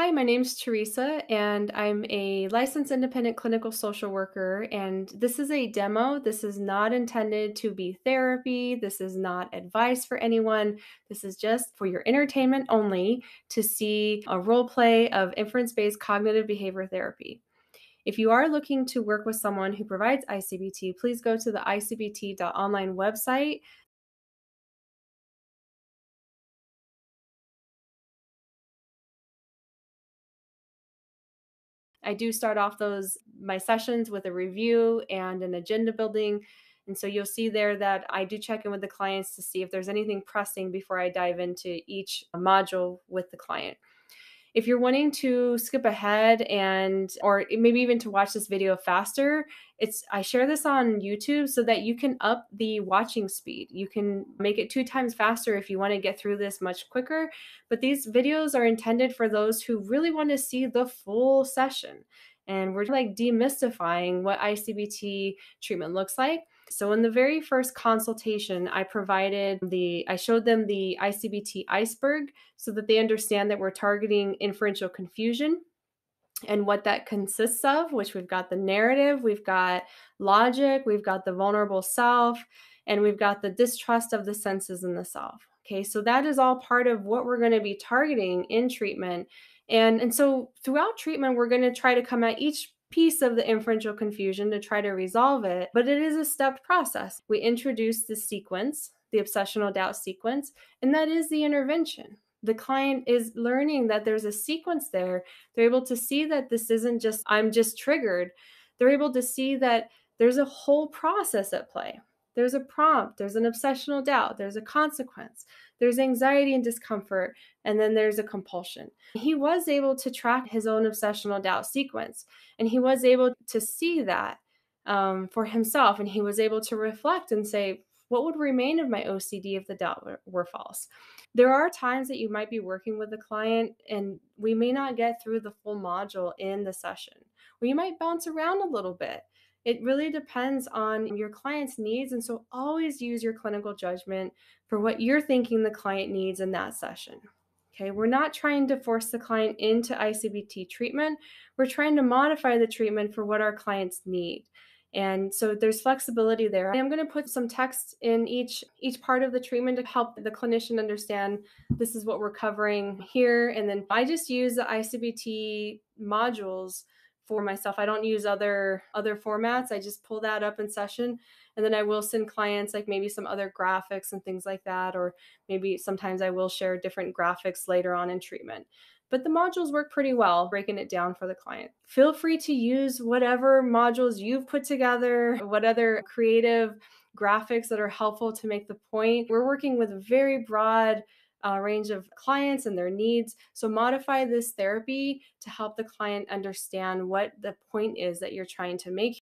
Hi, my name's Teresa, and I'm a licensed independent clinical social worker. And this is a demo. This is not intended to be therapy. This is not advice for anyone. This is just for your entertainment only to see a role play of inference-based cognitive behavior therapy. If you are looking to work with someone who provides I-CBT, please go to the icbt.online website. I do start off my sessions with a review and an agenda building. And so you'll see there that I do check in with the clients to see if there's anything pressing before I dive into each module with the client. If you're wanting to skip ahead or maybe even to watch this video faster, I share this on YouTube so that you can up the watching speed. You can make it 2 times faster if you want to get through this much quicker. But these videos are intended for those who really want to see the full session. And we're like demystifying what I-CBT treatment looks like. So in the very first consultation, I showed them the I-CBT iceberg so that they understand that we're targeting inferential confusion and what that consists of, which we've got the narrative, we've got logic, we've got the vulnerable self, and we've got the distrust of the senses and the self. Okay, so that is all part of what we're going to be targeting in treatment. And so throughout treatment, we're going to try to come at each piece of the inferential confusion to try to resolve it, but it is a stepped process. We introduce the sequence, the obsessional doubt sequence, and that is the intervention. The client is learning that there's a sequence there. They're able to see that this isn't just, I'm just triggered. They're able to see that there's a whole process at play. There's a prompt, there's an obsessional doubt, there's a consequence, there's anxiety and discomfort, and then there's a compulsion. He was able to track his own obsessional doubt sequence, and he was able to see that for himself, and he was able to reflect and say, what would remain of my OCD if the doubt were false? There are times that you might be working with a client and we may not get through the full module in the session, or you might bounce around a little bit. It really depends on your client's needs. And so always use your clinical judgment for what you're thinking the client needs in that session. Okay, we're not trying to force the client into I-CBT treatment. We're trying to modify the treatment for what our clients need. And so there's flexibility there. I'm going to put some text in each part of the treatment to help the clinician understand this is what we're covering here. And then I just use the I-CBT modules for myself. I don't use other formats. I just pull that up in session. And then I will send clients like maybe some other graphics and things like that. Or maybe sometimes I will share different graphics later on in treatment. But the modules work pretty well, breaking it down for the client. Feel free to use whatever modules you've put together, what other creative graphics that are helpful to make the point. We're working with a very broad range of clients and their needs. So modify this therapy to help the client understand what the point is that you're trying to make.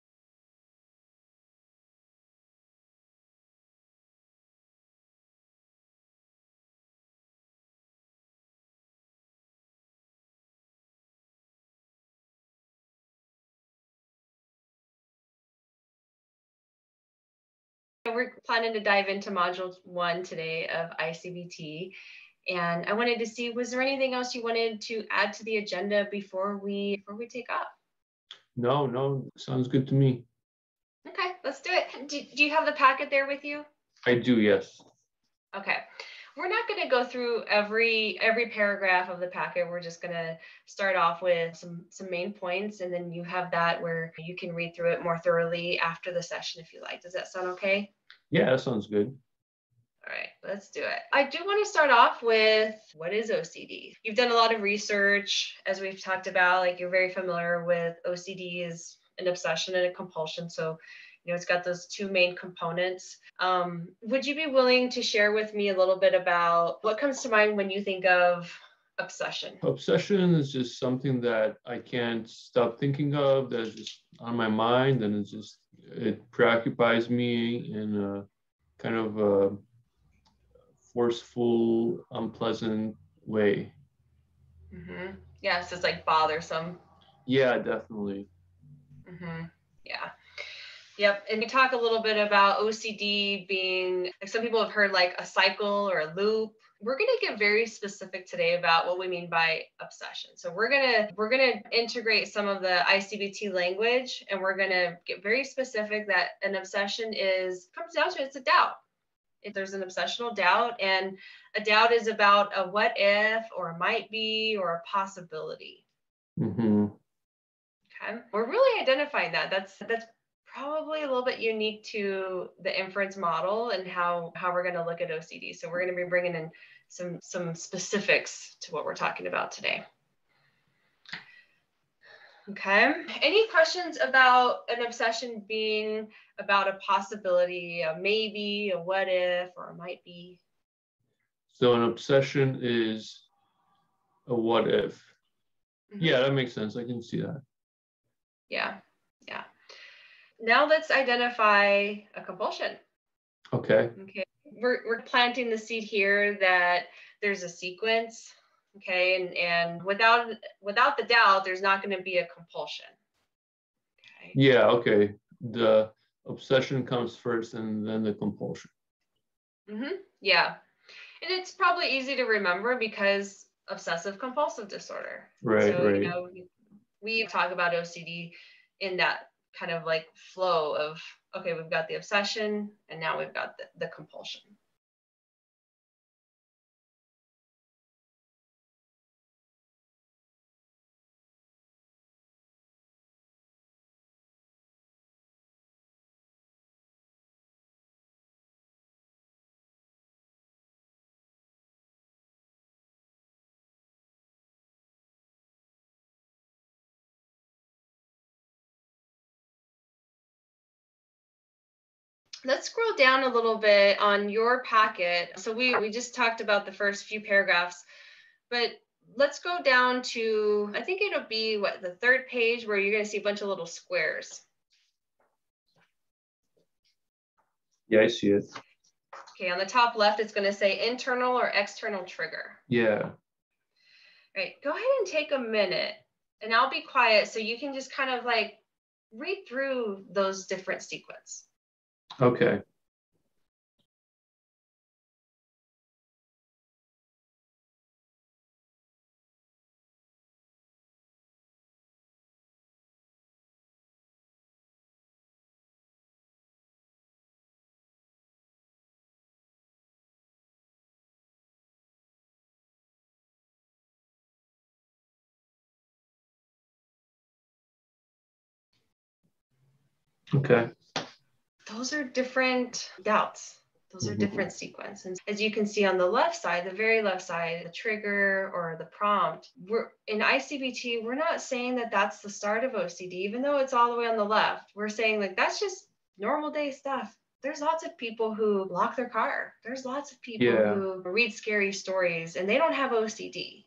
We're planning to dive into module 1 today of I-CBT. And I wanted to see, was there anything else you wanted to add to the agenda before we take off? No, no, sounds good to me. Okay, let's do it. Do you have the packet there with you? I do, yes. Okay. We're not going to go through every paragraph of the packet. We're just going to start off with some main points, and then you have that where you can read through it more thoroughly after the session if you like. Does that sound okay? Yeah, that sounds good. All right, let's do it. I do want to start off with, what is OCD? You've done a lot of research, as we've talked about, like you're very familiar with OCD is an obsession and a compulsion. So, it's got those two main components. Would you be willing to share with me a little bit about what comes to mind when you think of obsession? Obsession is just something that I can't stop thinking of, that's just on my mind, and it preoccupies me in a kind of a forceful, unpleasant way. Mm-hmm. Yeah, so it's like bothersome. Yeah, definitely. Mm-hmm. Yeah. Yep. And we talk a little bit about OCD being, like, some people have heard like a cycle or a loop. We're going to get very specific today about what we mean by obsession. So we're going to integrate some of the I-CBT language, and we're going to get very specific that an obsession comes down to it's a doubt. If there's an obsessional doubt, and a doubt is about a what if or a might be or a possibility. Mm-hmm. Okay. We're really identifying that. That's probably a little bit unique to the inference model and how we're going to look at OCD. So we're going to be bringing in some specifics to what we're talking about today. Okay. Any questions about an obsession being about a possibility, a maybe, a what if, or a might be? So an obsession is a what if. Mm-hmm. Yeah, that makes sense. I can see that. Yeah. Yeah. Now let's identify a compulsion. Okay. Okay. We're planting the seed here that there's a sequence. Okay. And without the doubt, there's not going to be a compulsion. Okay. Yeah. Okay. The obsession comes first and then the compulsion. Mm-hmm. Yeah. And it's probably easy to remember because obsessive compulsive disorder. Right. So, right. You know, we talk about OCD in that kind of like flow of, okay, we've got the obsession and now we've got the compulsion. Let's scroll down a little bit on your packet. So we just talked about the first few paragraphs, but let's go down to, I think it'll be the third page where you're going to see a bunch of little squares. Yeah, I see it. Okay, on the top left, it's going to say internal or external trigger. Yeah. All right, go ahead and take a minute and I'll be quiet so you can just kind of like read through those different sequences. Okay. Okay. Those are different doubts. Those are different sequences. As you can see on the left side, the very left side, the trigger or the prompt, we're in I-CBT, we're not saying that that's the start of OCD, even though it's all the way on the left. We're saying like, that's just normal day stuff. There's lots of people who lock their car. There's lots of people who read scary stories and they don't have OCD.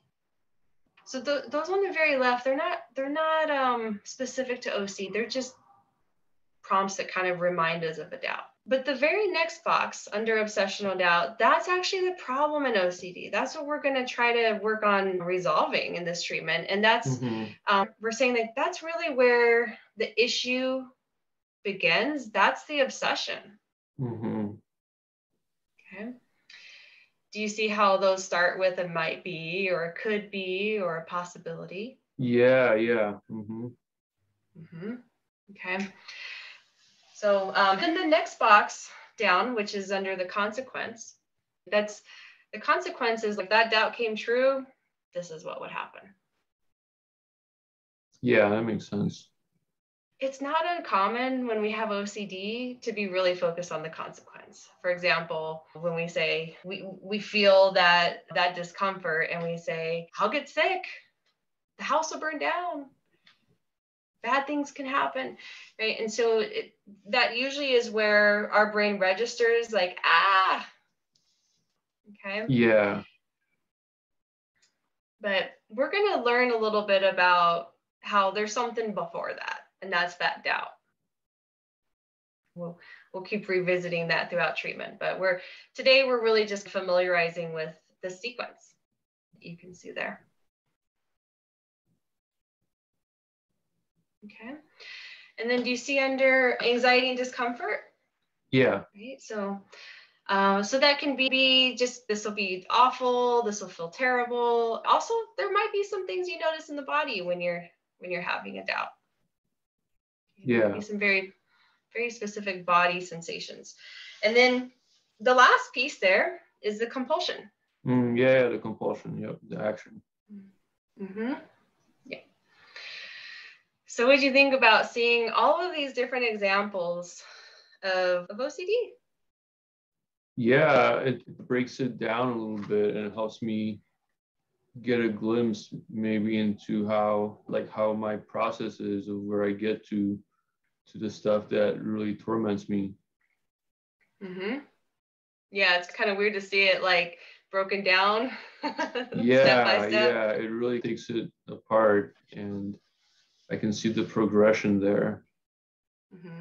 So those on the very left, they're not specific to OCD. They're just prompts that kind of remind us of a doubt. But the very next box under obsessional doubt, that's actually the problem in OCD. That's what we're going to try to work on resolving in this treatment. And that's, we're saying that that's really where the issue begins. That's the obsession. Okay. Do you see how those start with a might be or a could be or a possibility? Yeah, yeah. Okay. So then the next box down, which is under the consequence, that's the consequence is if that doubt came true, this is what would happen. Yeah, that makes sense. It's not uncommon when we have OCD to be really focused on the consequence. For example, when we say we feel that discomfort and we say, I'll get sick, the house will burn down. Bad things can happen, right? And so that usually is where our brain registers like, okay. Yeah. But we're going to learn a little bit about how there's something before that, and that's that doubt. We'll keep revisiting that throughout treatment, but today we're really just familiarizing with the sequence that you can see there. Okay. And then do you see under anxiety and discomfort? Yeah. Right. So So that can be just, this will be awful, this will feel terrible. Also, there might be some things you notice in the body when you're having a doubt. There might be some very, very specific body sensations. And then the last piece there is the compulsion. Yeah, the compulsion. Yep, the action. Mm-hmm. Yeah. So what do you think about seeing all of these different examples of OCD? Yeah, it breaks it down a little bit, and it helps me get a glimpse maybe into how my process is of where I get to the stuff that really torments me. Mm-hmm. Yeah, it's kind of weird to see it like broken down Yeah, step by step. yeah, it really takes it apart, and I can see the progression there. Mm-hmm.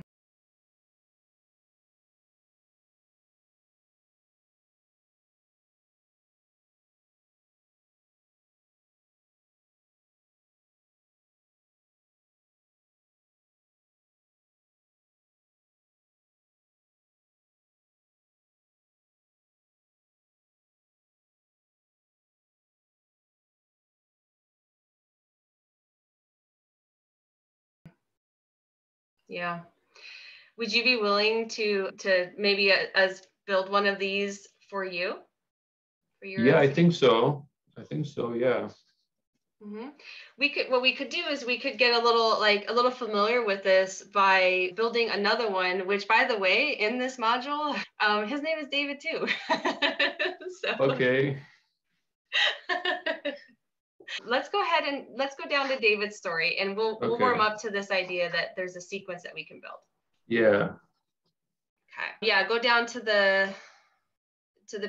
Yeah. Would you be willing to maybe as build one of these for you? For your Yeah, OCD? I think so. I think so, yeah. Mm-hmm. What we could do is we could get a little familiar with this by building another one, which, by the way, in this module, his name is David too. So. Okay. Let's go ahead and let's go down to David's story, and we'll warm up to this idea that there's a sequence that we can build. Yeah. Okay. Yeah, go down to the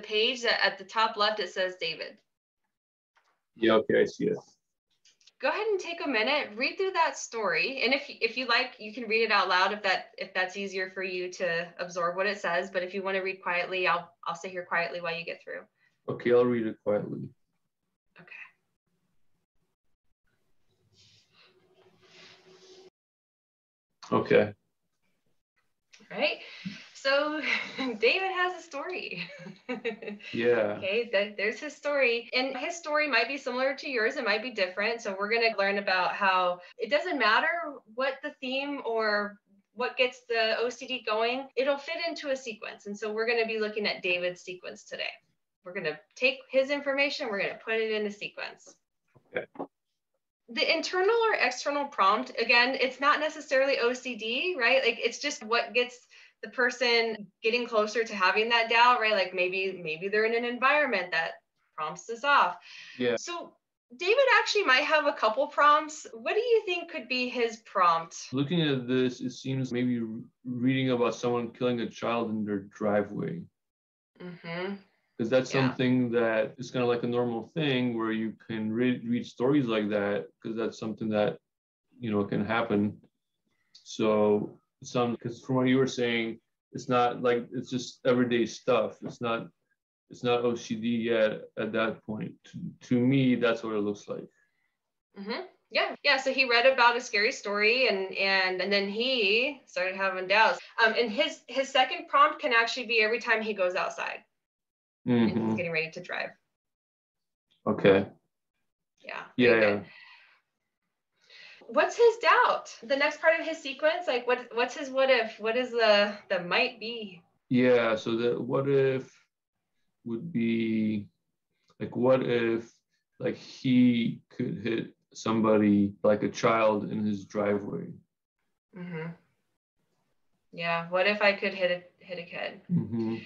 page that at the top left it says David. Yeah, okay, I see it. Go ahead and take a minute, read through that story, and if you like, you can read it out loud if that's easier for you to absorb what it says. But if you want to read quietly, I'll sit here quietly while you get through. Okay, I'll read it quietly. Okay. Okay. All right. So David has a story. Yeah. Okay, there's his story. And his story might be similar to yours. It might be different. So we're going to learn about how it doesn't matter what the theme or what gets the OCD going, it'll fit into a sequence. And so we're going to be looking at David's sequence today. We're going to take his information, we're going to put it in a sequence. Okay. The internal or external prompt, again, it's not necessarily OCD, right? Like it's just what gets the person getting closer to having that doubt, right? Like maybe they're in an environment that prompts this off. Yeah. So David actually might have a couple prompts. What do you think could be his prompt? Looking at this, it seems maybe reading about someone killing a child in their driveway. Mm-hmm. Because that's something that is kind of like a normal thing where you can read stories like that, because that's something that, can happen. So because from what you were saying, it's not like it's just everyday stuff. It's not OCD yet at that point. To me, that's what it looks like. Mm-hmm. Yeah. So he read about a scary story, and then he started having doubts. And his second prompt can actually be every time he goes outside. Mm-hmm. And he's getting ready to drive. Okay. Yeah. Yeah. What's his doubt? The next part of his sequence, like what's his what if? What is the might be? Yeah. So the what if would be like, what if like he could hit somebody, like a child, in his driveway? Mm-hmm. Yeah. What if I could hit a kid? Mm-hmm.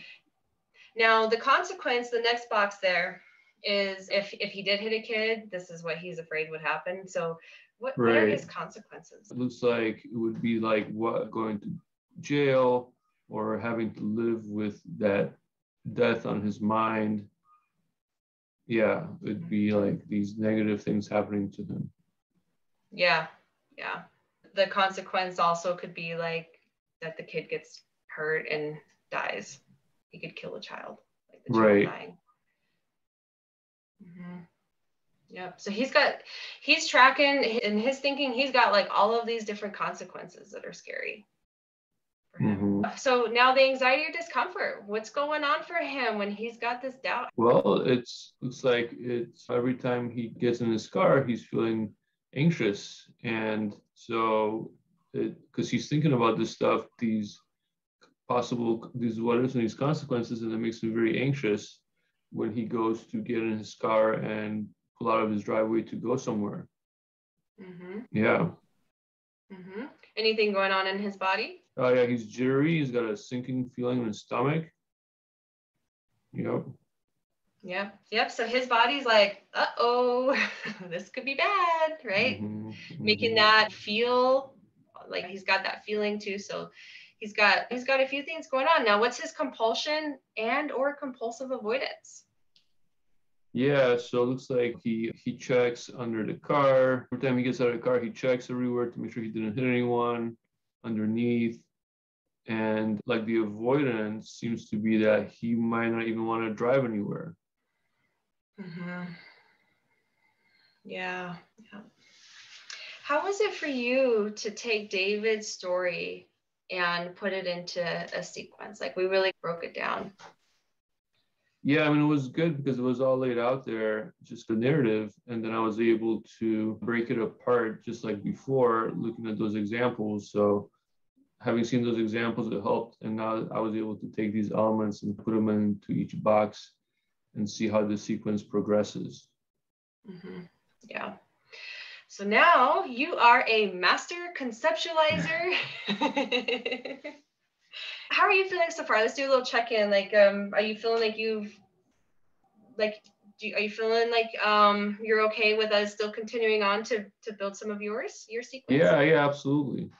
Now the consequence, the next box there, is if he did hit a kid, this is what he's afraid would happen. So what are his consequences? It looks like it would be like going to jail, or having to live with that death on his mind. Yeah, it'd be like these negative things happening to him. Yeah. The consequence also could be like that the kid gets hurt and dies. He could kill a child, like the child dying. Mm-hmm. Yep. So he's tracking in his thinking. He's got like all of these different consequences that are scary for him. Mm-hmm. So now the anxiety or discomfort, what's going on for him when he's got this doubt? Well, looks like it's every time he gets in his car, he's feeling anxious. And so, because he's thinking about this stuff, these what ifs and these consequences, and it makes him very anxious when he goes to get in his car and pull out of his driveway to go somewhere. Yeah. Anything going on in his body? Oh yeah, he's jittery. He's got a sinking feeling in his stomach. Yep. Yep. So his body's like, uh-oh, this could be bad, right? Making that feel like he's got that feeling too. So he's got a few things going on. Now, what's his compulsion and or compulsive avoidance? Yeah, so it looks like he checks under the car. Every time he gets out of the car, he checks everywhere to make sure he didn't hit anyone underneath. And like the avoidance seems to be that he might not even want to drive anywhere. Yeah. How was it for you to take David's story and put it into a sequence? Like, we really broke it down. Yeah, I mean, it was good because it was all laid out there, just the narrative. And then I was able to break it apart just like before, looking at those examples. So having seen those examples, it helped. And now I was able to take these elements and put them into each box and see how the sequence progresses. Yeah. So now you are a master conceptualizer. How are you feeling so far? Let's do a little check-in. Like, are you feeling like are you feeling like you're okay with us still continuing on to build some of your sequence? Yeah, absolutely.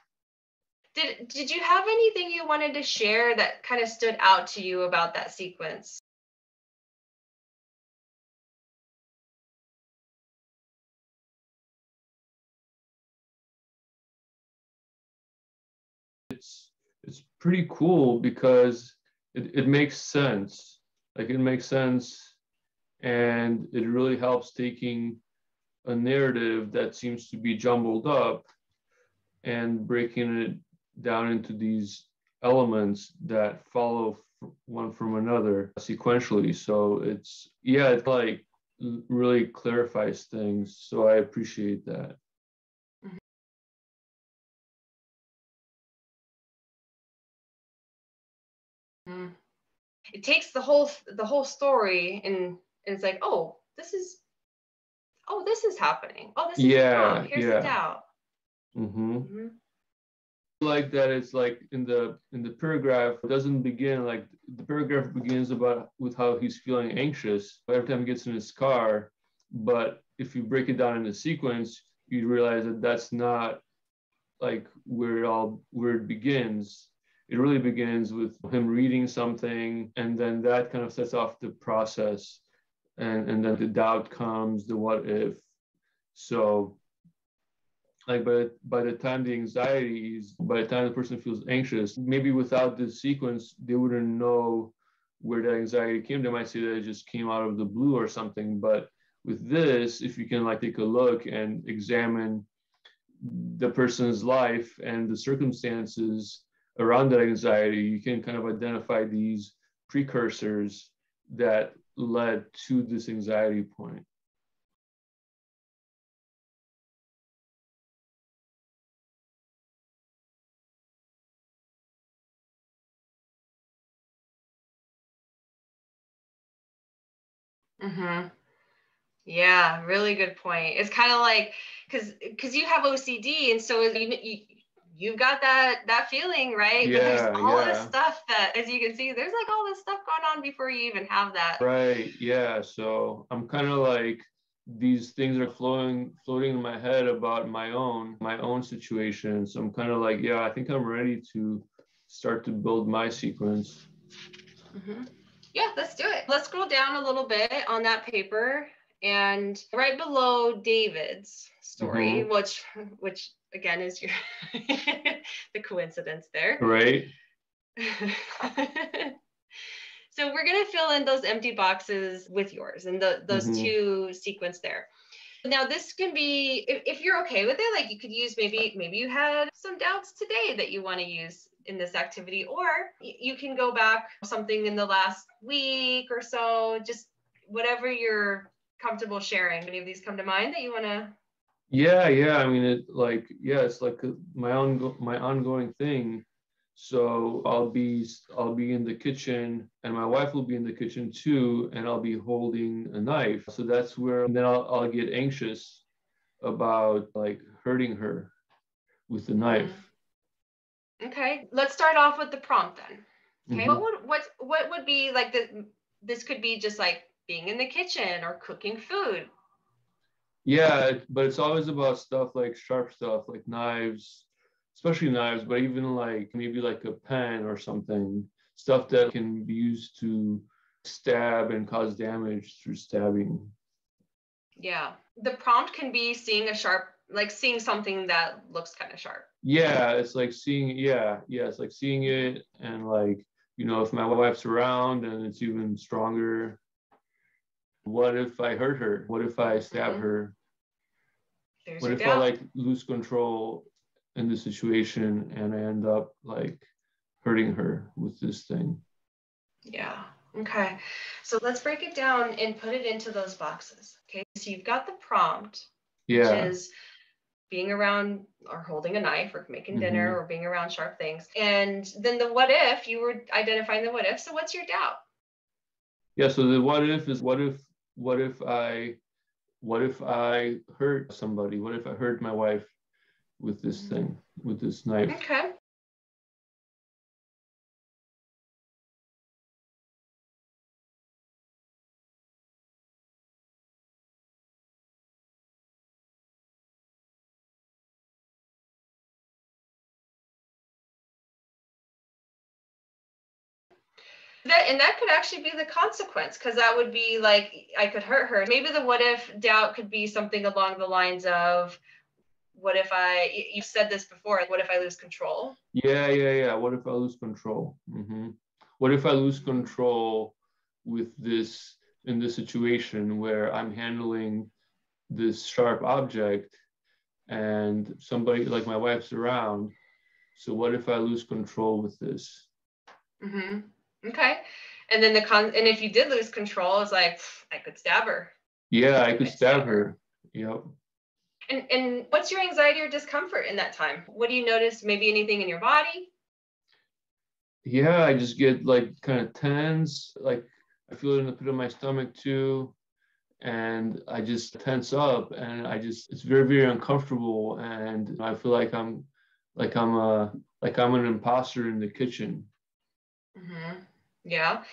Did you have anything you wanted to share that kind of stood out to you about that sequence? It's pretty cool because it makes sense. Like it makes sense, and it really helps taking a narrative that seems to be jumbled up and breaking it down into these elements that follow one from another sequentially. So it's like really clarifies things. So I appreciate that. It takes the whole story and it's like, this is happening. This is here's the doubt. Like that, it's like in the paragraph, it doesn't begin like the paragraph begins with how he's feeling anxious every time he gets in his car. But if you break it down in the sequence, you realize that that's not like where it begins. It really begins with him reading something, and then that kind of sets off the process, and then the doubt comes, the what if. So like by the time the person feels anxious, maybe without this sequence, they wouldn't know where that anxiety came. They might say that it just came out of the blue or something. But with this, if you can like take a look and examine the person's life and the circumstances around that anxiety, you can kind of identify these precursors that led to this anxiety point. Yeah, really good point. It's kind of like because you have OCD, and so you've got that feeling, right? But there's all this stuff that, as you can see, there's like all this stuff going on before you even have that. Right. Yeah. So I'm kind of like these things are floating in my head about my own situation. So I'm kind of like, I think I'm ready to start to build my sequence. Yeah, let's do it. Let's scroll down a little bit on that paper, and right below David's story, which again is your the coincidence there. Right. So we're going to fill in those empty boxes with yours and those two sequence there. Now this can be, if you're okay with it, like you could use maybe you had some doubts today that you want to use in this activity, or you can go back something in the last week or so, just whatever you're comfortable sharing. Any of these come to mind that you want to? Yeah. I mean, it's like my ongoing thing. So I'll be in the kitchen, and my wife will be in the kitchen too, and I'll be holding a knife. So that's where, and then I'll get anxious about like hurting her with the knife. Okay, let's start off with the prompt then. Okay, Mm-hmm. what would be like this could be just like being in the kitchen or cooking food. Yeah, but it's always about stuff like sharp stuff, like knives, especially knives, but even like maybe like a pen or something, stuff that can be used to stab and cause damage through stabbing. Yeah. The prompt can be seeing a sharp, like seeing something that looks kind of sharp. Yeah, it's like seeing, it's like seeing it, and like, if my wife's around, and it's even stronger. What if I hurt her? What if I stab her? There's What your if I doubt. like lose control in the situation and I end up like hurting her with this thing? Yeah. Okay. So let's break it down and put it into those boxes. Okay. So you've got the prompt, which Yeah. is being around or holding a knife or making Mm-hmm. dinner or being around sharp things. And then the what if, you were identifying the what if. So what's your doubt? Yeah. So the what if is what if I hurt somebody? What if I hurt my wife with this thing, with this knife? Okay. That could actually be the consequence, because that would be like I could hurt her. Maybe the what if doubt could be something along the lines of, what if you said this before, what if I lose control? Yeah. What if I lose control? Mm-hmm. What if I lose control with this in this situation where I'm handling this sharp object and somebody like my wife's around? So what if I lose control with this? Mm-hmm. Okay. And then and if you did lose control, it's like I could stab her. Yeah, I could I'd stab stab her. her. Yep. And what's your anxiety or discomfort in that time? What do you notice? Maybe anything in your body? Yeah, I just get like kind of tense. Like I feel it in the pit of my stomach too. And I just tense up, and it's very, very uncomfortable. And I feel like like I'm a like I'm an imposter in the kitchen. Mm-hmm. Yeah.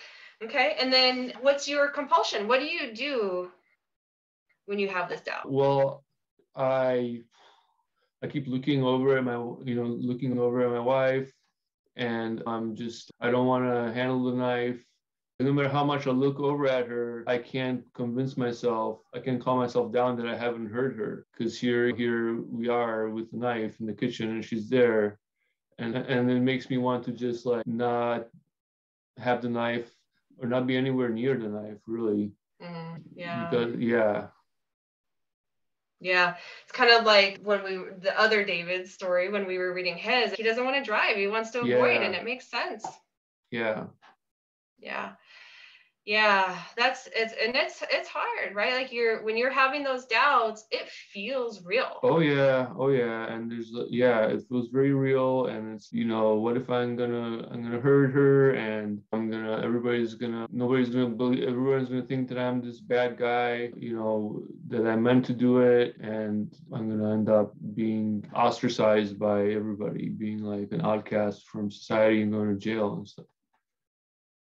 Okay. And then what's your compulsion? What do you do when you have this doubt? Well, I I keep looking over at looking over at my wife, and I don't want to handle the knife. No matter how much I look over at her, I can't convince myself, I can calm myself down that I haven't hurt her. Because here we are with the knife in the kitchen, and she's there, and it makes me want to just like not have the knife or not be anywhere near the knife, really. Yeah. Because yeah, Yeah. It's kind of like the other David story, when we were reading his, he doesn't want to drive. He wants to avoid, and yeah, it makes sense. yeah. Yeah. Yeah, it's hard, right? Like when you're having those doubts, it feels real. Oh yeah, and it feels very real, and it's what if I'm gonna hurt her, and nobody's gonna believe, everyone's gonna think that I'm this bad guy, that I meant to do it, and I'm gonna end up being ostracized by everybody, being like an outcast from society and going to jail and stuff.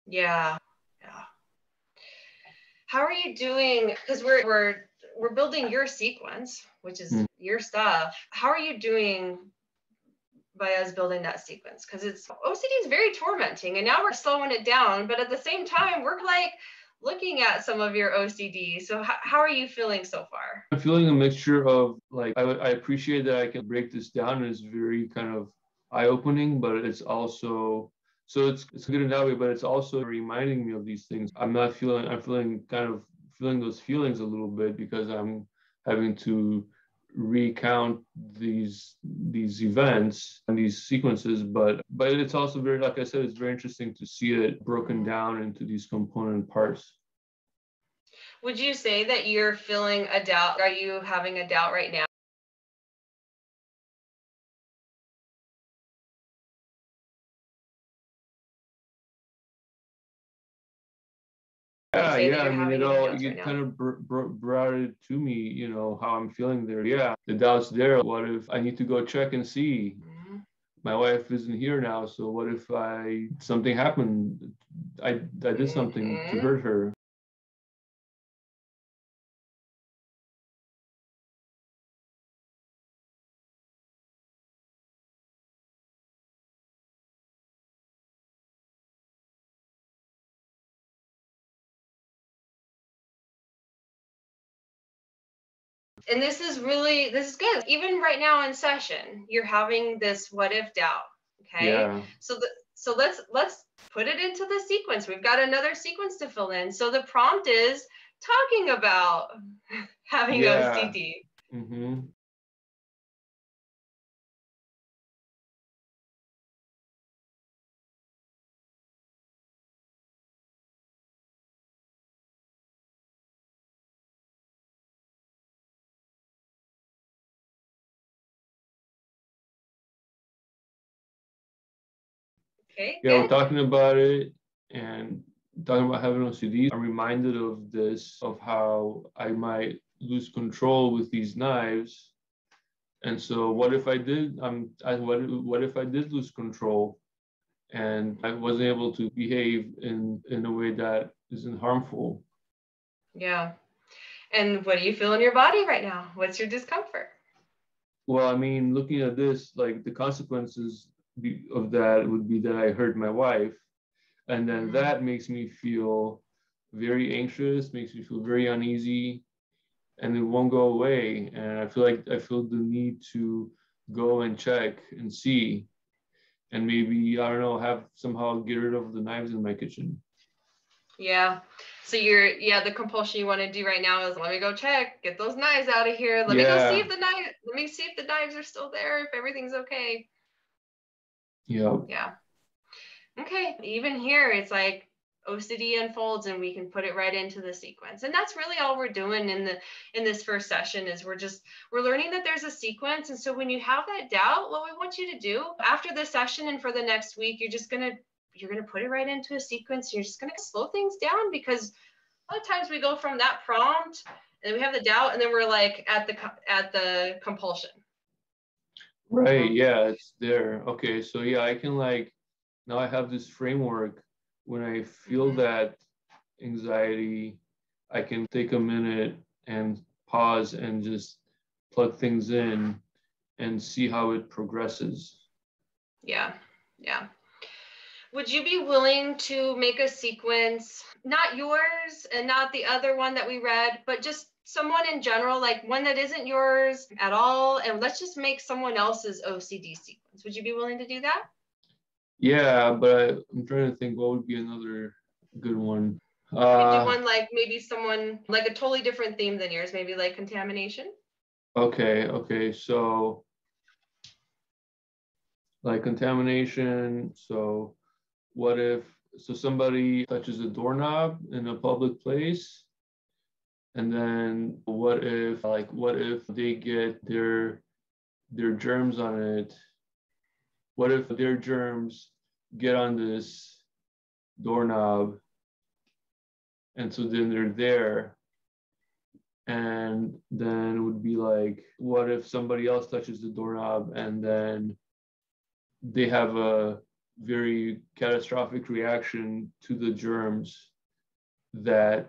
Yeah. Yeah. How are you doing? Because we're building your sequence, which is Mm. your stuff. How are you doing by us building that sequence? Because OCD is very tormenting, and now we're slowing it down, but at the same time we're like looking at some of your OCD. So how are you feeling so far? I'm feeling a mixture of like I appreciate that I can break this down, and it's very kind of eye-opening, but it's also it's good in that way, but it's also reminding me of these things. I'm feeling kind of feeling those feelings a little bit, because I'm having to recount these events and these sequences, but it's also very, like I said, it's very interesting to see it broken down into these component parts. Would you say that you're feeling a doubt? Are you having a doubt right now? Yeah. I mean, Right kind of brought it to me, how I'm feeling there. Yeah, the doubt's there. What if I need to go check and see? Mm-hmm. My wife isn't here now, so what if something happened? I did something to hurt her. And this is good. Even right now in session, you're having this what if doubt. Okay. Yeah. So let's put it into the sequence. We've got another sequence to fill in. So the prompt is talking about having OCD. Mm-hmm. Okay. Yeah, we're talking about it and talking about having OCD. I'm reminded of how I might lose control with these knives. And so what if I did, what if I did lose control and I wasn't able to behave in a way that isn't harmful? Yeah. And what do you feel in your body right now? What's your discomfort? Well, I mean, looking at this, like the consequences of that would be that I hurt my wife. And then that makes me feel very anxious, makes me feel very uneasy, and it won't go away. And I feel the need to go and check and see, and maybe, I don't know, have somehow get rid of the knives in my kitchen. Yeah. So the compulsion you want to do right now is let me go check, get those knives out of here. Let me see if the knives are still there, if everything's okay. Yep. Yeah. Okay. Even here, it's like OCD unfolds and we can put it right into the sequence. And that's really all we're doing in this first session is we're learning that there's a sequence. And so when you have that doubt, what we want you to do after this session and for the next week, you're going to put it right into a sequence. You're just going to slow things down because a lot of times we go from that prompt and we have the doubt and then we're like at the compulsion. Right. Yeah, it's there. Okay. So yeah, I can now I have this framework. When I feel that anxiety, I can take a minute and pause and just plug things in and see how it progresses. Yeah. Yeah. Would you be willing to make a sequence, not yours and not the other one that we read, but just someone in general, like one that isn't yours at all, and let's just make someone else's OCD sequence? Would you be willing to do that? Yeah, but I'm trying to think what would be another good one. We could do one like maybe someone like a totally different theme than yours, maybe like contamination. Okay. So like contamination. So somebody touches a doorknob in a public place, and then what if they get their germs on it? What if their germs get on this doorknob, and so then they're there? And then it would be like, what if somebody else touches the doorknob and then they have a very catastrophic reaction to the germs that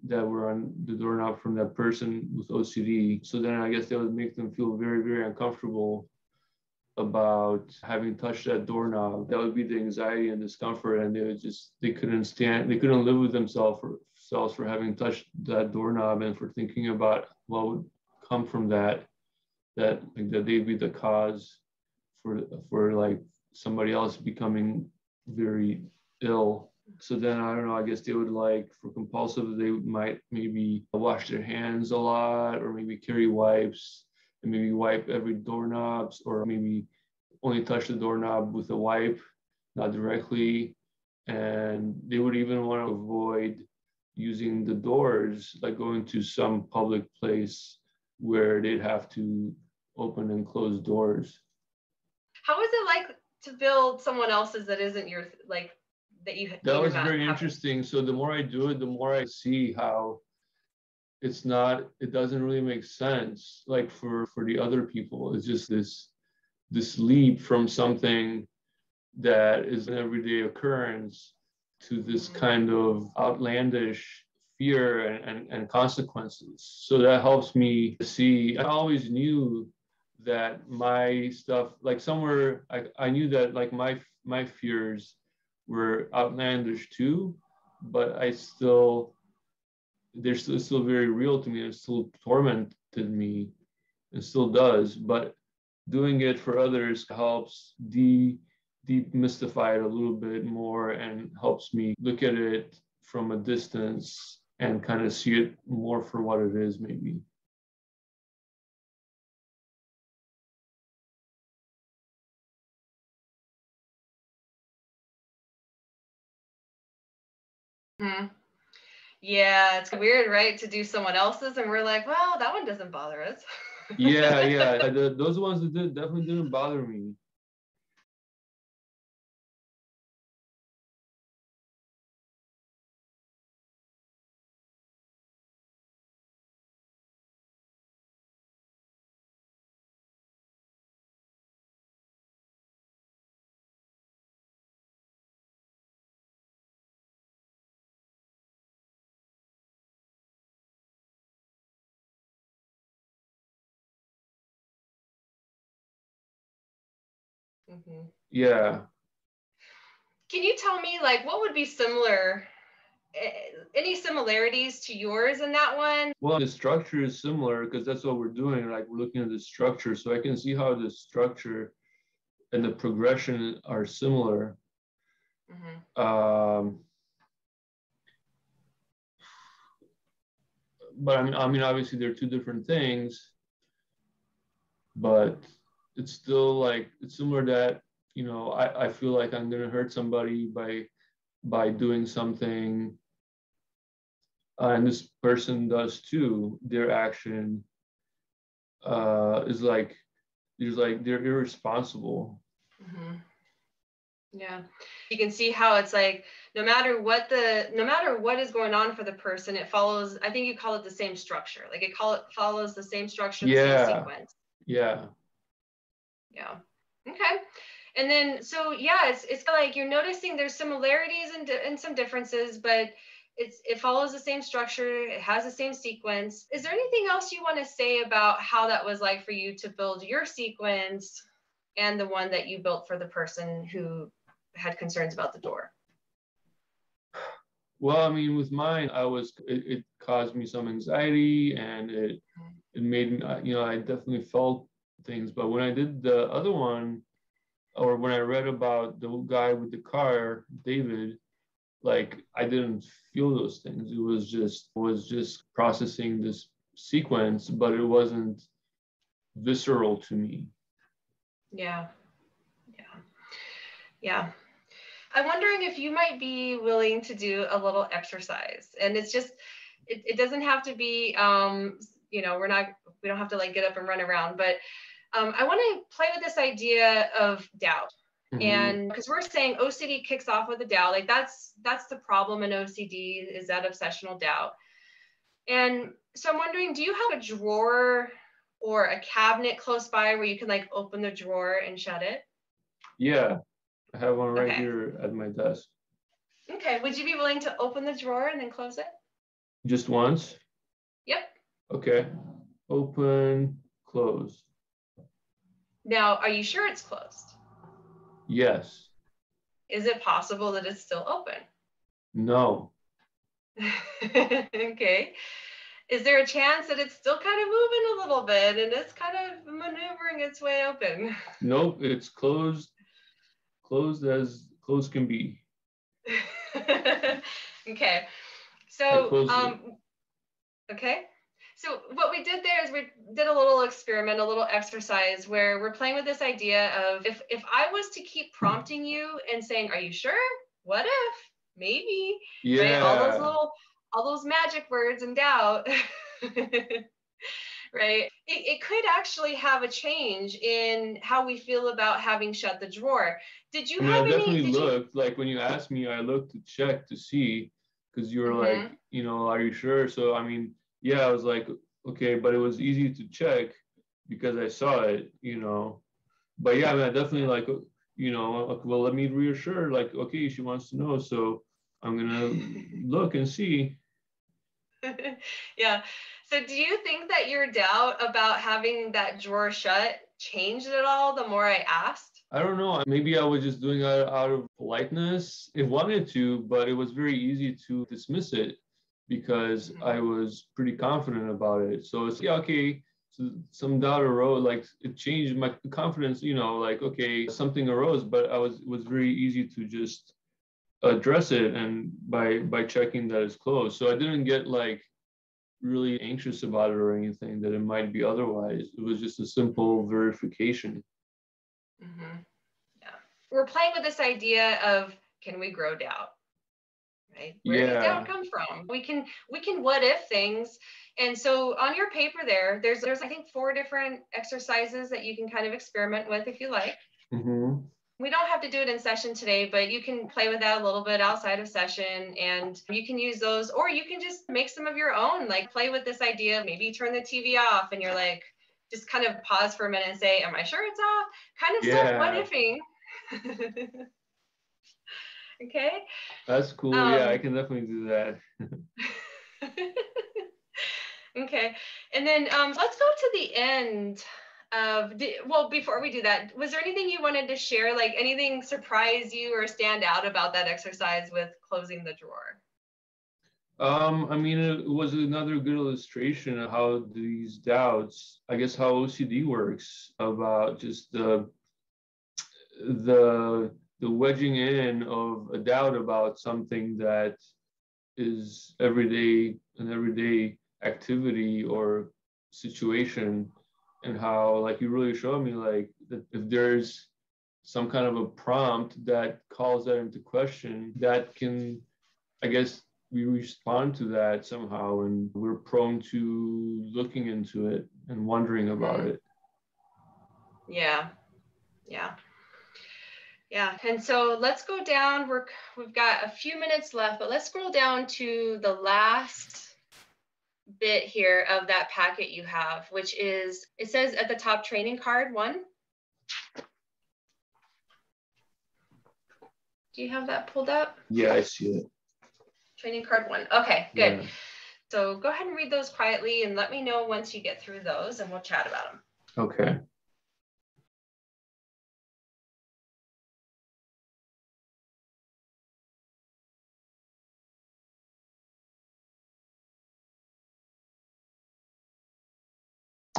were on the doorknob from that person with OCD? So then I guess that would make them feel very, very uncomfortable about having touched that doorknob. That would be the anxiety and discomfort, and they couldn't live with themselves for having touched that doorknob and for thinking about what would come from that they'd be the cause for like somebody else becoming very ill. So then I don't know, I guess they would for compulsive, they might maybe wash their hands a lot or maybe carry wipes. and maybe wipe every doorknobs, or maybe only touch the doorknob with a wipe, not directly. And they would even want to avoid using the doors, like going to some public place where they'd have to open and close doors. How is it like to build someone else's that isn't your, like, that you That was very interesting. So the more I do it, the more I see how it doesn't really make sense, like for the other people. It's just this leap from something that is an everyday occurrence to this kind of outlandish fear and consequences. So that helps me see. I always knew that my stuff, like somewhere, I knew that like my fears were outlandish too, but they're still very real to me, and still tormented me, and still does. But doing it for others helps demystify it a little bit more, and helps me look at it from a distance and kind of see it more for what it is, maybe. Mm-hmm. Yeah, it's weird, right? To do someone else's, and we're like, well, that one doesn't bother us. Yeah. Those ones that definitely didn't bother me. Mm-hmm. Yeah. Can you tell me, like, what would be similar, any similarities to yours in that one? Well, the structure is similar because that's what we're doing. Like we're looking at the structure, so I can see how the structure and the progression are similar. Mm-hmm. But I mean, obviously they're two different things, but it's still like it's similar that, you know, I feel like I'm gonna hurt somebody by doing something, and this person does too. Their action is like they're irresponsible. Mm-hmm. Yeah. You can see how it's like no matter what is going on for the person, it follows, I think you call it the same structure. Like it follows the same structure, the same sequence. Yeah. Yeah. Okay. And then so yeah, it's kind of like you're noticing there's similarities and some differences, but it follows the same structure, it has the same sequence. Is there anything else you want to say about how that was like for you to build your sequence and the one that you built for the person who had concerns about the door? Well, I mean, with mine, it caused me some anxiety, and it made me, you know, I definitely felt things. But when I did the other one, or when I read about the guy with the car, David, like I didn't feel those things. It was just processing this sequence, but it wasn't visceral to me. Yeah. Yeah. Yeah. I'm wondering if you might be willing to do a little exercise. And it's just, it doesn't have to be, you know, we don't have to like get up and run around, but I want to play with this idea of doubt. Mm-hmm. And because we're saying OCD kicks off with a doubt, like that's the problem in OCD, is that obsessional doubt. And so I'm wondering, do you have a drawer or a cabinet close by where you can like open the drawer and shut it? Yeah, I have one right Okay. here at my desk. Okay, would you be willing to open the drawer and then close it? Just once? Yep. Okay. Open, close. Now, are you sure it's closed? Yes. Is it possible that it's still open? No. Okay. Is there a chance that it's still kind of moving a little bit and it's kind of maneuvering its way open? Nope, it's closed as closed can be. Okay. I So, closed it. okay. So what we did there is we did a little experiment, a little exercise where we're playing with this idea of if I was to keep prompting you and saying, are you sure? What if? Maybe, right? Yeah. All those magic words and doubt, right? It could actually have a change in how we feel about having shut the drawer. Did you I mean, have I any, definitely did you? looked, like when you asked me, I looked to check to see, because you were like, Mm-hmm. are you sure? So, I mean, yeah, I was like, okay, but it was easy to check because I saw it. But yeah, I mean, I definitely Yeah. like, like, well, let me reassure, like, okay, she wants to know. So I'm going to look and see. Yeah. So do you think that your doubt about having that drawer shut changed at all the more I asked? I don't know. Maybe I was just doing it out of politeness. It wanted to, but it was very easy to dismiss it because I Mm-hmm. was pretty confident about it. So it's, yeah, okay. So some doubt arose, like it changed my confidence, like, okay, something arose, but it was very easy to just address it and by checking that it's closed. So I didn't get like really anxious about it or anything that it might be otherwise. It was just a simple verification. Mm-hmm. Yeah. We're playing with this idea of, can we grow doubt? Right? Where does doubt Yeah. come from? We can what if things. And so on your paper there's I think 4 different exercises that you can kind of experiment with if you like. Mm-hmm. We don't have to do it in session today, but you can play with that a little bit outside of session and you can use those, or you can just make some of your own, like play with this idea. Maybe you turn the TV off and you're like, just kind of pause for a minute and say, am I sure it's off? Kind of start what Yeah. ifing. Okay. That's cool. Yeah, I Um, can definitely do that. okay. And then let's go to the end well, before we do that, was there anything you wanted to share? Like anything surprise you or stand out about that exercise with closing the drawer? I mean, it was another good illustration of how these doubts, I guess how OCD works, about just the the wedging in of a doubt about something that is an everyday activity or situation, and how like you really showed me like that if there's some kind of a prompt that calls that into question, that can, I guess, we respond to that somehow, and we're prone to looking into it and wondering about Mm-hmm. it. Yeah. Yeah. Yeah. And so let's go down. We've got a few minutes left, but let's scroll down to the last bit here of that packet you have, which is, it says at the top, training card 1. Do you have that pulled up? Yeah, I see it. Training card 1. Okay, good. Yeah. So go ahead and read those quietly and let me know once you get through those and we'll chat about them. Okay.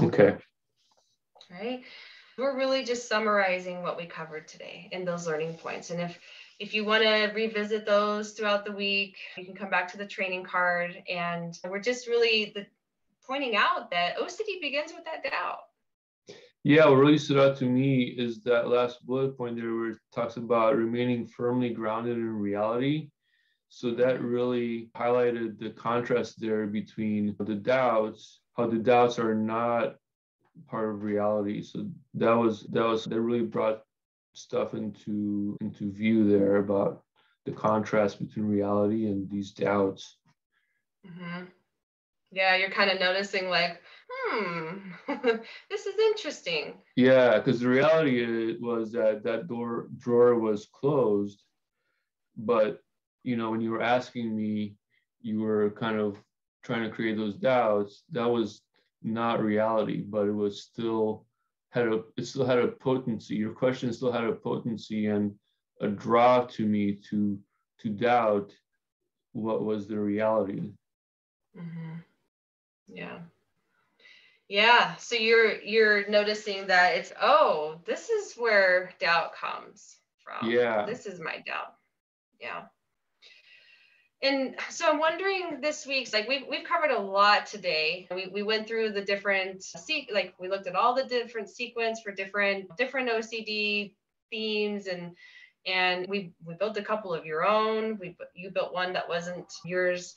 Okay. All right. We're really just summarizing what we covered today in those learning points. And if you want to revisit those throughout the week, you can come back to the training card. And we're just really pointing out that OCD begins with that doubt. Yeah, what really stood out to me is that last bullet point there where it talks about remaining firmly grounded in reality. So that really highlighted the contrast there between the doubts, how the doubts are not part of reality. So that really brought stuff into view there about the contrast between reality and these doubts. Mm-hmm. Yeah, you're kind of noticing like, this is interesting. Yeah, because the reality was that drawer was closed, but when you were asking me, you were kind of trying to create those doubts. That was not reality, but it still had a potency. Your question still had a potency and a draw to me to doubt what was the reality. Mm-hmm. Yeah. Yeah. So you're noticing that it's, oh, this is where doubt comes from. Yeah. This is my doubt. Yeah. And so I'm wondering this week's, like we've covered a lot today. We went through the different like we looked at all the different sequence for different OCD themes, and we built a couple of your own. You built one that wasn't yours,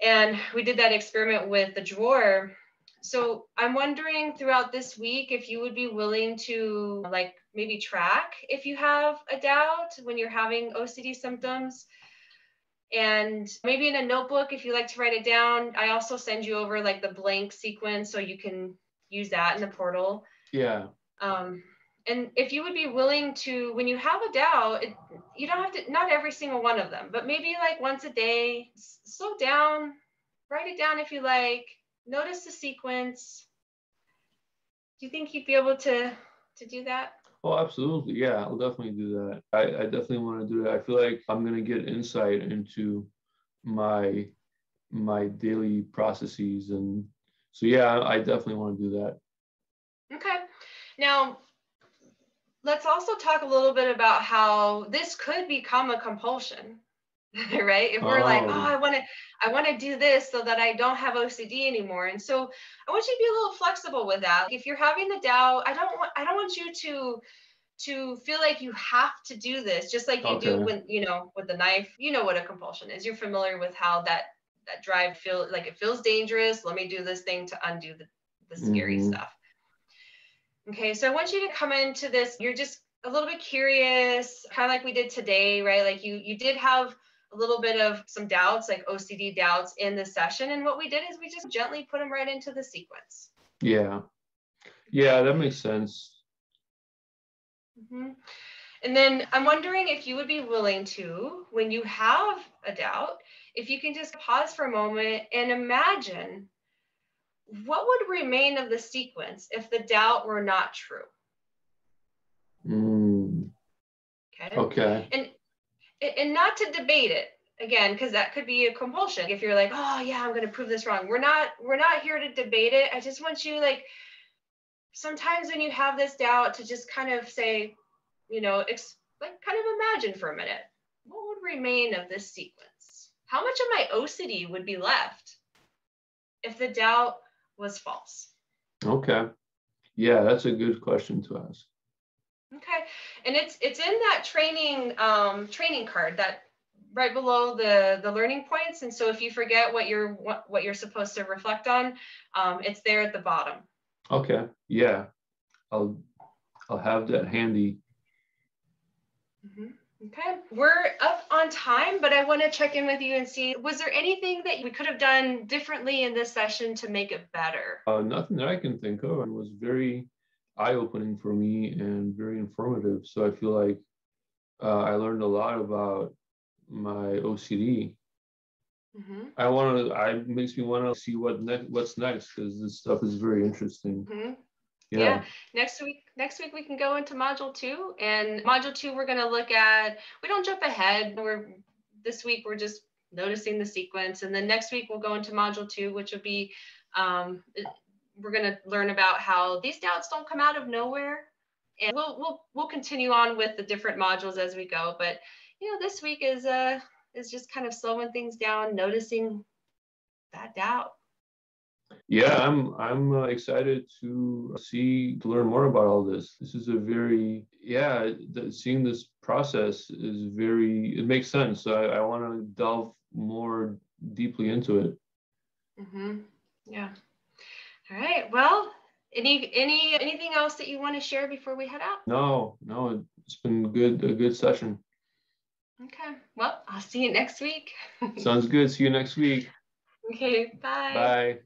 and we did that experiment with the drawer. So I'm wondering throughout this week if you would be willing to like maybe track if you have a doubt when you're having OCD symptoms. And maybe in a notebook, if you like to write it down, I also send you over like the blank sequence so you can use that in the portal. Yeah. And if you would be willing to, when you have a doubt, you don't have to, not every single one of them, but maybe like once a day, slow down, write it down if you like, notice the sequence. Do you think you'd be able to do that? Oh, absolutely. Yeah, I'll definitely do that. I definitely want to do that. I feel like I'm going to get insight into my daily processes. And so, yeah, I definitely want to do that. Okay. Now, let's also talk a little bit about how this could become a compulsion, right? If we're like, oh, I want to do this so that I don't have OCD anymore. And so I want you to be a little flexible with that. If you're having the doubt, I don't want you to feel like you have to do this, just like you do when, with the knife. You know what a compulsion is. You're familiar with how that drive it feels dangerous. Let me do this thing to undo the scary stuff. Okay, so I want you to come into this, you're just a little bit curious, kind of like we did today, right? Like you did have a little bit of some doubts, like OCD doubts in the session. And what we did is we just gently put them right into the sequence. Yeah. Yeah, that makes sense. And then I'm wondering if you would be willing to, when you have a doubt, if you can just pause for a moment and imagine what would remain of the sequence if the doubt were not true. Okay. And not to debate it again, because that could be a compulsion. If you're like, oh yeah, I'm going to prove this wrong. We're not here to debate it. I just want you, like, sometimes when you have this doubt, to just kind of say, kind of imagine for a minute, what would remain of this sequence? How much of my OCD would be left if the doubt was false? Okay. Yeah, that's a good question to ask. Okay, and it's in that training card that right below the learning points. And so if you forget what you're supposed to reflect on, it's there at the bottom. Okay. Yeah, I'll have that handy. Okay, we're up on time, but I want to check in with you and see, was there anything that we could have done differently in this session to make it better? Nothing that I can think of. It was very eye-opening for me and very informative. So I feel like I learned a lot about my OCD. It makes me want to see what's next, because this stuff is very interesting. Yeah. Next week we can go into module 2, and module 2 we're going to look at, we don't jump ahead. This week we're just noticing the sequence, and then next week we'll go into module 2, which will be we're going to learn about how these doubts don't come out of nowhere, and we'll continue on with the different modules as we go. But this week is just kind of slowing things down, noticing that doubt. Yeah, I'm excited to learn more about all this. This is seeing this process it makes sense. So I want to delve more deeply into it. Yeah. All right. Well, anything else that you want to share before we head out? No, it's been a good session. Okay. Well, I'll see you next week. Sounds good. See you next week. Okay. Bye. Bye.